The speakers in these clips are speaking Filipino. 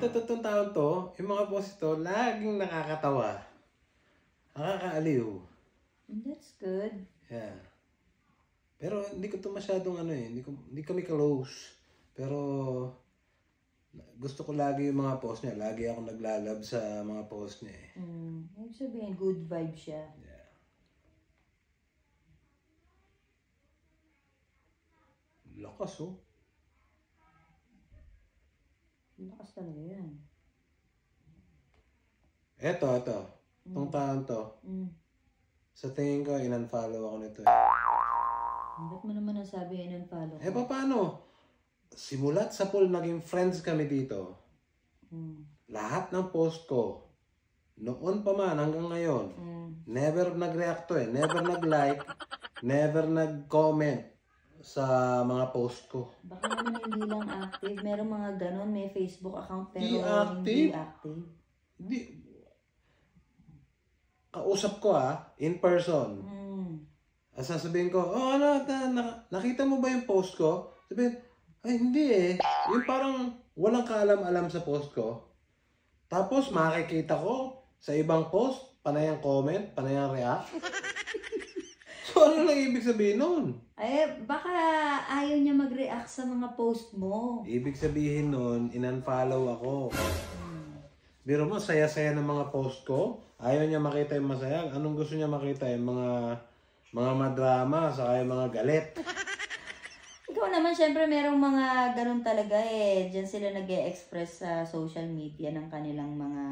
totoong tao to, yung mga post ito, laging nakakatawa. Nakakaaliw. That's good. Yeah. Pero hindi ko to masyadong hindi kami close. Pero gusto ko lagi yung mga post niya. Lagi ako naglalab sa mga post niya eh. Ibig sabihin, good vibe siya. Yeah. Lakas oh. Lakas talaga yan. Eto. Itong taon to. Sa tingin ko, in-unfollow ako nito eh. Ba't mo naman nasabi in-unfollow ko? Eh, paano? Simulat sa pool, naging friends kami dito. Lahat ng post ko, noon pa man hanggang ngayon, never nag-react to eh. Never nag-like, never nag-comment sa mga post ko. Baka naman hindi lang active. Merong mga ganon, may Facebook account pero Di active? hindi active. Hindi. Kausap ko in person. Sasabihin ko, nakita mo ba yung post ko? Sabihin, ay hindi eh. Yung parang walang kaalam-alam sa post ko. Tapos makikita ko sa ibang post, panayang comment, panayang react. So ano lang ibig sabihin nun? Ay, baka ayaw niya mag-react sa mga post mo. Ibig sabihin nun, in-unfollow ako. Biro mo, saya-saya ng mga post ko. Ayaw niya makita yung masaya. Anong gusto niya makita? Yung mga madrama, saka yung mga galit. Ikaw naman, syempre, merong mga ganun talaga eh. Diyan sila nag-e-express sa social media ng kanilang mga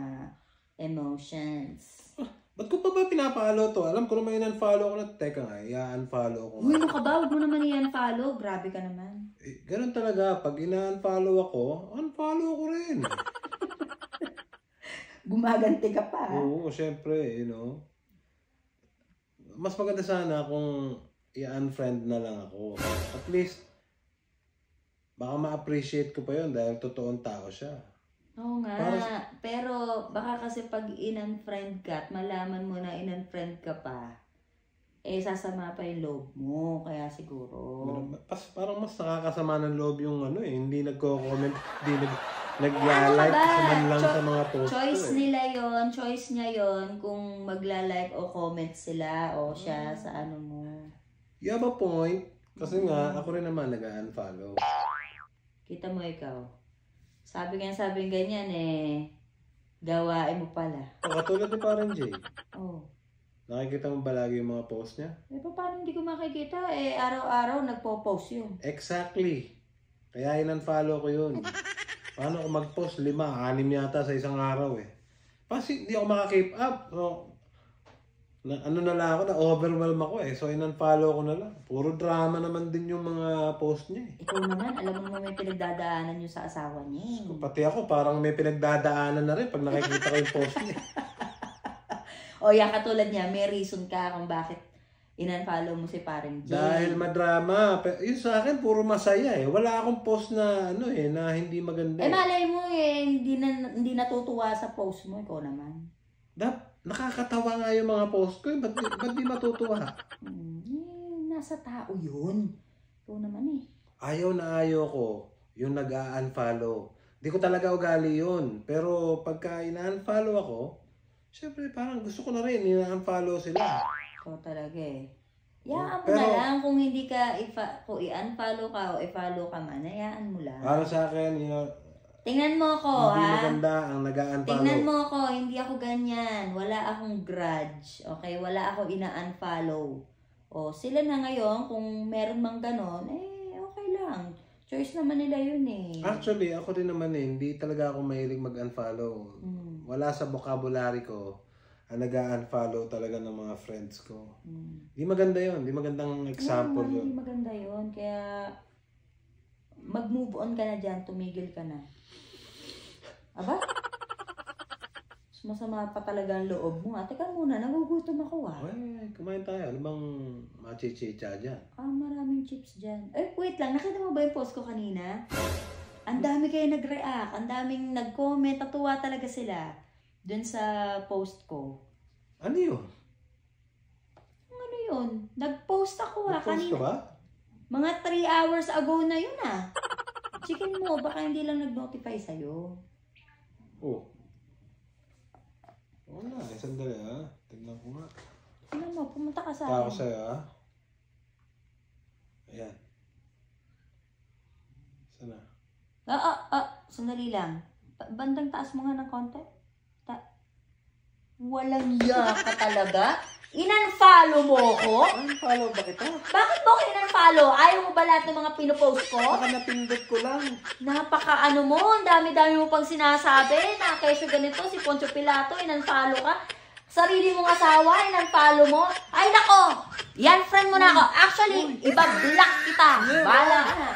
emotions. Ba't ko pa ba pinapalo to? Alam ko naman in-unfollow ko na. Teka nga, i-unfollow ko. Uy, ano ka ba? Huwag mo naman i-unfollow. Grabe ka naman. Eh, ganun talaga. Pag ina-unfollow ako, unfollow ko rin. Gumaganti ka pa. Oo, syempre, Mas maganda sana kung i-unfriend na lang ako. At least, baka ma-appreciate ko pa yun dahil totoong tao siya. Oo nga, pero baka kasi pag in-unfriend ka at malaman mo na in-unfriend ka pa, sasama pa yung loob mo, kaya siguro. Parang mas nakakasama ng loob yung hindi nagko-comment, hindi nagla-like man lang sa mga post choice nila yon, choice niya yon kung magla-like o comment sila o siya sa ano mo. You have a point, kasi nga ako rin naman nag-unfollow. Kita mo ikaw. Sabi ganyan gawain mo pala. Katulad ni parang Jay. Oh. Nakikita mo ba lagi yung mga post niya? Paano hindi ko makikita? Araw-araw nagpo-post yun. Exactly. Kaya in-unfollow ko yun. Paano ako mag-post? 5, 6 yata sa isang araw eh. Kasi hindi ako maka-keep up. So, na overwhelm ako eh. So in-unfollow ko na lang. Puro drama naman din yung mga post niya eh. Ikaw naman, alam mo may pinagdadaanan niyo sa asawa niya. So, pati ako parang may pinagdadaanan na rin pag nakikita ko yung post niya. O yan, katulad niya, may reason ka kung bakit in-unfollow mo si parang Jay. Dahil madrama. Yung sa akin, puro masaya eh. Wala akong post na na hindi maganda. Malay mo hindi natutuwa sa post mo. Ikaw naman. Nakakatawa nga yung mga post ko. Ba't di matutuwa? Nasa tao yun. Ikaw naman eh. Ayaw na ayaw ko yung nag-unfollow. Di ko talaga ugali yun. Pero pagka ina-unfollow ako, syempre parang gusto ko na rin ina-unfollow sila. Ikaw talaga eh. Hayaan mo na lang kung hindi ka, kung i-unfollow ka o i-follow ka man, hayaan mo lang. Para sa akin, tingnan mo ako, hindi maganda ang nag-unfollow. Tingnan mo ako, hindi ako ganyan. Wala akong grudge. Okay? Wala ako ina-unfollow. O, sila na ngayon, kung meron mang ganon, okay lang. Choice naman nila yun eh. Actually, ako din naman hindi talaga ako mahilig mag-unfollow. Wala sa vocabulary ko ang nag-unfollow talaga ng mga friends ko. Di maganda yun. Di magandang example yun. Hindi maganda yun. Kaya, mag-move on ka na dyan. Tumigil ka na. Aba? Masama pa talaga ang loob mo. Teka muna, nagugutom ako Ay, kumain tayo. Ano bang machichicha dyan? Maraming chips dyan. Wait lang. Nakita mo ba yung post ko kanina? Ang dami kayo nag-react. Ang daming nag-comment. Natuwa talaga sila. Dun sa post ko. Ano yun? Ano yun? Nag-post ako Nag-post kanina. ka ba? Mga 3 hours ago na yun Chicken mo, baka hindi lang nag-notify sa'yo. Oh. Wala, sandali ha. Tignan ko nga. Ano mo, pumunta ka sa Tao akin. sa'yo ha. Ayan. Sana. Sandali lang. Bandang taas mo nga ng konti. Walang iya ka talaga? Inunfollow mo ko? Unfollow ba kita? Bakit mo ko inunfollow? Ayaw mo ba lahat ng mga pinupost ko? Baka napindot ko lang. Napaka mo, ang dami-dami mo pang sinasabi na kesyo ganito, si Poncio Pilato, inunfollow ka. Sarili mong asawa, inunfollow mo. Ay nako, yan friend mo na ako. Actually, iba-block kita. Bala ka na.